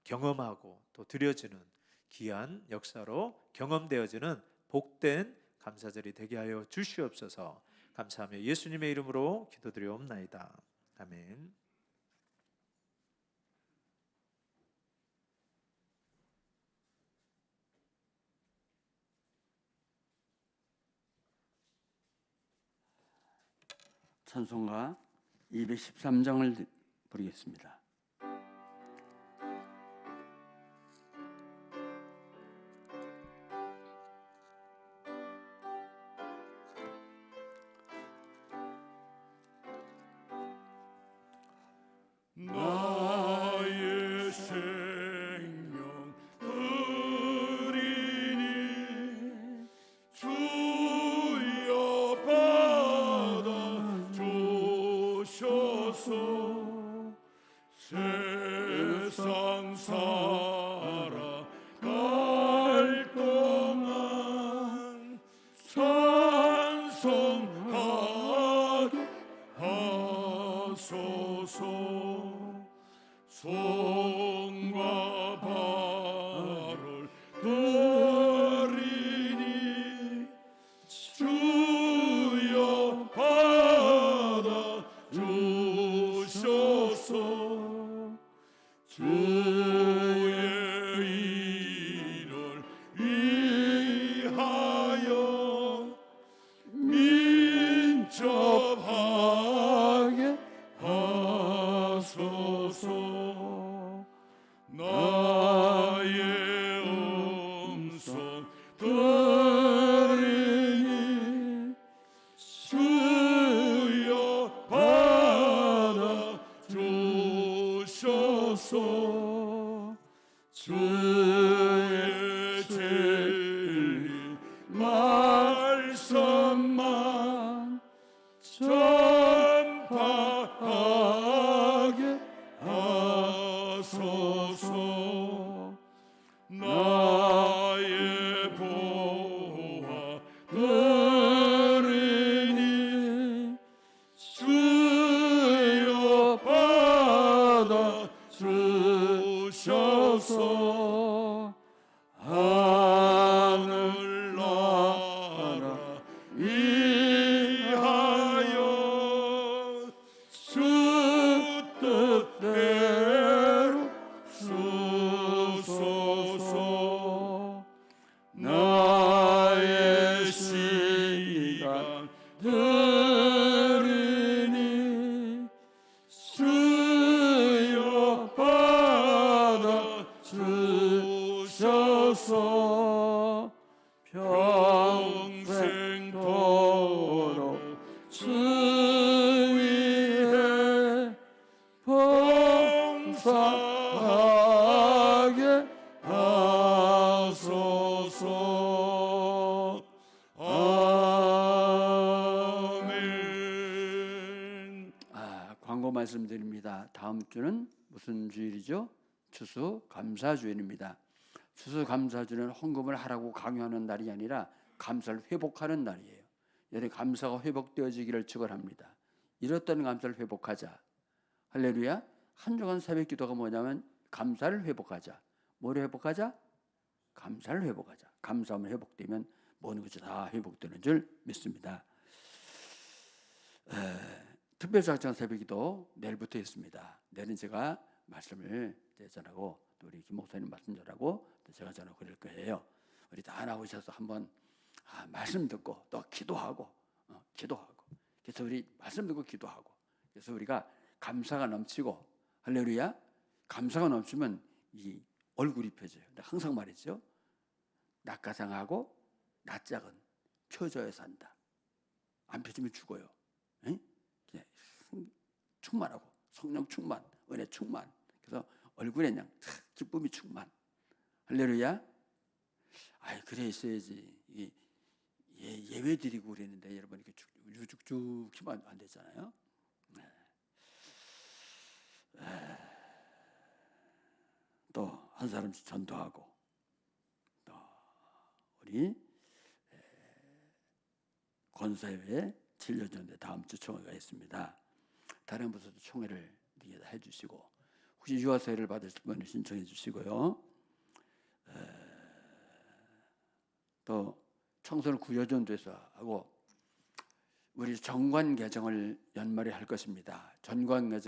경험하고 또 드려지는 귀한 역사로 경험되어지는 복된 감사절이 되게 하여 주시옵소서. 감사하며 예수님의 이름으로 기도드리옵나이다. 아멘. 찬송가 213장을 부르겠습니다. 나의 생명 드리니 주여 받아 주셔서 세상 살아갈 동안 찬송하게 하소서. 손과 발을 드리니 주여 받아 주셔서 주의 일을 위하여 민첩하게 하소서. 나의 음성 들으니 주여 받아 주셔서 주의 진리 말씀만 전파하게 하소서. 나의 보화 들으니 주여 받아 주셔서 하늘 나라 위하여 주 뜻대로 주소서. 나의 시간 들으니 주여 받아 주셔서 평생도록 주 위에 봉사하게 하소서. 아멘. 광고 말씀드립니다. 다음 주는 무슨 주일이죠? 추수감사주일입니다. 추수감사주는 헌금을 하라고 강요하는 날이 아니라 감사를 회복하는 날이에요. 여러분 감사가 회복되어지기를 축원합니다. 잃었던 감사를 회복하자. 할렐루야. 한 주간 새벽 기도가 뭐냐면 감사를 회복하자. 뭐를 회복하자? 감사를 회복하자. 감사함을 회복되면 모든 것이 다 회복되는 줄 믿습니다. 특별작전 새벽기도 내일부터 있습니다. 내일은 제가 말씀을 전하고 또 우리 김 목사님 말씀 전하고 또 제가 전하고 그럴 거예요. 우리 다 나오셔서 한번 말씀 듣고 또 기도하고 그래서 우리 말씀 듣고 기도하고 그래서 우리가 감사가 넘치고 할렐루야 감사가 넘치면 이 얼굴이 펴져요. 항상 말했죠. 낙가상하고 낯짝은 펴져야 산다. 안 펴지면 죽어요. 응? 충만하고 성령 충만, 은혜 충만. 그래서 얼굴에 그냥 기쁨이 충만. 할렐루야. 그래 있어야지. 예외 드리고 그랬는데 여러분 이렇게 쭉쭉 키면 안 되잖아요. 또 한 사람씩 전도하고 또 우리 본사회에 진료전에 다음 주 총회가 있습니다. 다른 부서도 총회를 해주시고 혹시 유아세를 받으실 분은 신청해 주시고요. 또 청소년 구여전도에서 하고 우리 정관 개정을 연말에 할 것입니다. 정관을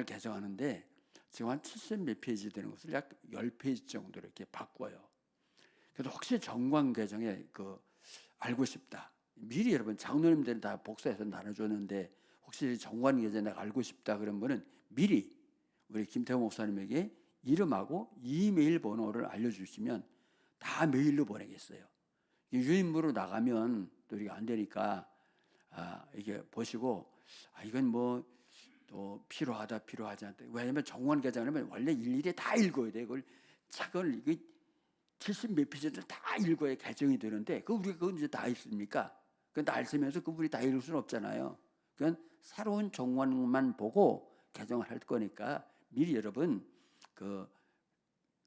개정하는데 지금 한 70 몇 페이지 되는 것을 약 10페이지 정도로 이렇게 바꿔요. 그래서 혹시 정관 개정에 알고 싶다. 미리 여러분 장로님들은 다 복사해서 나눠줬는데 혹시 정관 개정에 알고 싶다 그런 분은 미리 우리 김태호 목사님에게 이름하고 이메일 번호를 알려주시면 다 메일로 보내겠어요. 유인물로 나가면 또 우리가 안 되니까 이게 보시고 이건 뭐 또 필요하지 않다. 왜냐하면 정관 개정하면 원래 일일이 다 읽어야 돼. 그걸 70 몇 페이지를 다 읽어야 개정이 되는데 우리가 그건 이제 다 읽습니까? 그건 다 읽으면서 우리 다 읽을 수는 없잖아요. 그건 새로운 정관만 보고 개정을 할 거니까 미리 여러분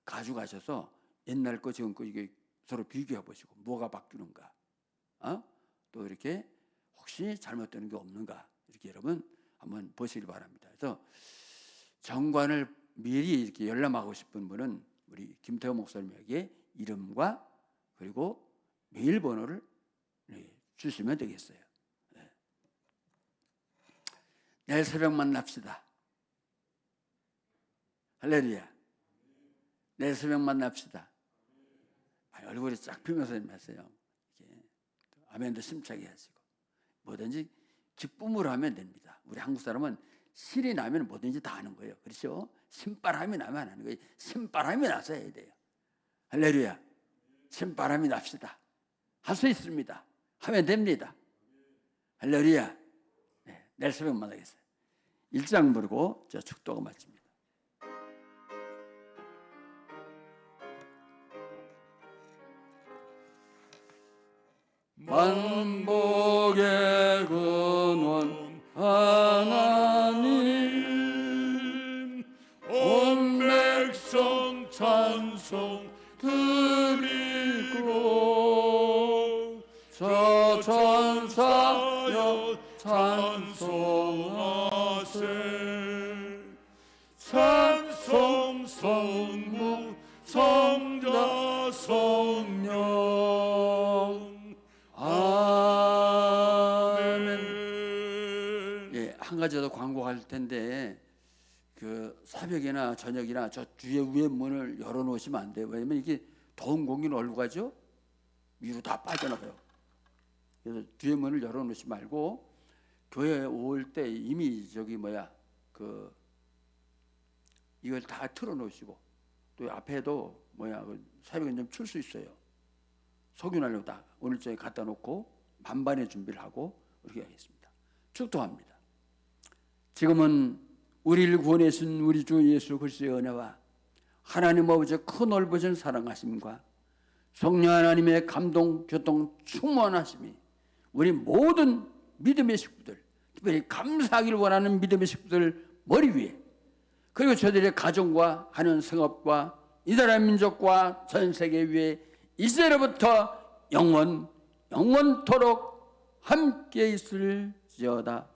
가져가셔서 옛날 거 지금 거 이게 서로 비교해 보시고 뭐가 바뀌는가, 또 이렇게 혹시 잘못되는 게 없는가 이렇게 여러분 한번 보시길 바랍니다. 그래서 정관을 미리 이렇게 열람하고 싶은 분은 우리 김태호 목사님에게 이름과 그리고 메일 번호를 주시면 되겠어요. 내일 새벽 만납시다. 할렐루야. 내일 새벽 만납시다. 얼굴이 쫙 피면서 하세요. 아멘도 심차게 하시고 뭐든지 기쁨으로 하면 됩니다. 우리 한국 사람은 신이 나면 뭐든지 다 하는 거예요. 그렇죠? 신바람이 나면 안 하는 거예요. 신바람이 나서 해야 돼요. 할렐루야. 신바람이 납시다. 할 수 있습니다. 하면 됩니다. 할렐루야. 네, 내일 새벽 만나겠어요. 1장 부르고 저 축도가 마칩니다. 만복의 근원 하나님 온 백성 찬송 드리고 저 천사여 찬송하세 찬송 성부 성자 성령 아멘. 예, 한 가지 더 광고할 텐데 새벽이나 저녁이나 저 뒤에 위에 문을 열어놓으시면 안 돼요. 왜냐면 이게 더운 공기는 어디로 가죠? 위로 다 빠져나가요. 그래서 뒤에 문을 열어놓지 말고 교회 올 때 이미 이걸 다 틀어놓으시고 또 앞에도 새벽에 좀 출 수 있어요. 석유난로 다 오늘 저녁에 갖다 놓고 만반의 준비를 하고 이렇게 하겠습니다. 축도합니다. 지금은 우리를 구원하신 우리 주 예수 그리스도의 은혜와 하나님 아버지의 큰 넓으신 사랑하심과 성령 하나님의 감동, 교통, 충만하심이 우리 모든 믿음의 식구들, 특별히 감사하기를 원하는 믿음의 식구들 머리 위에 그리고 저들의 가정과 하는 성업과 이 나라 민족과 전 세계 위에 이제로부터 영원토록 함께 있을지어다.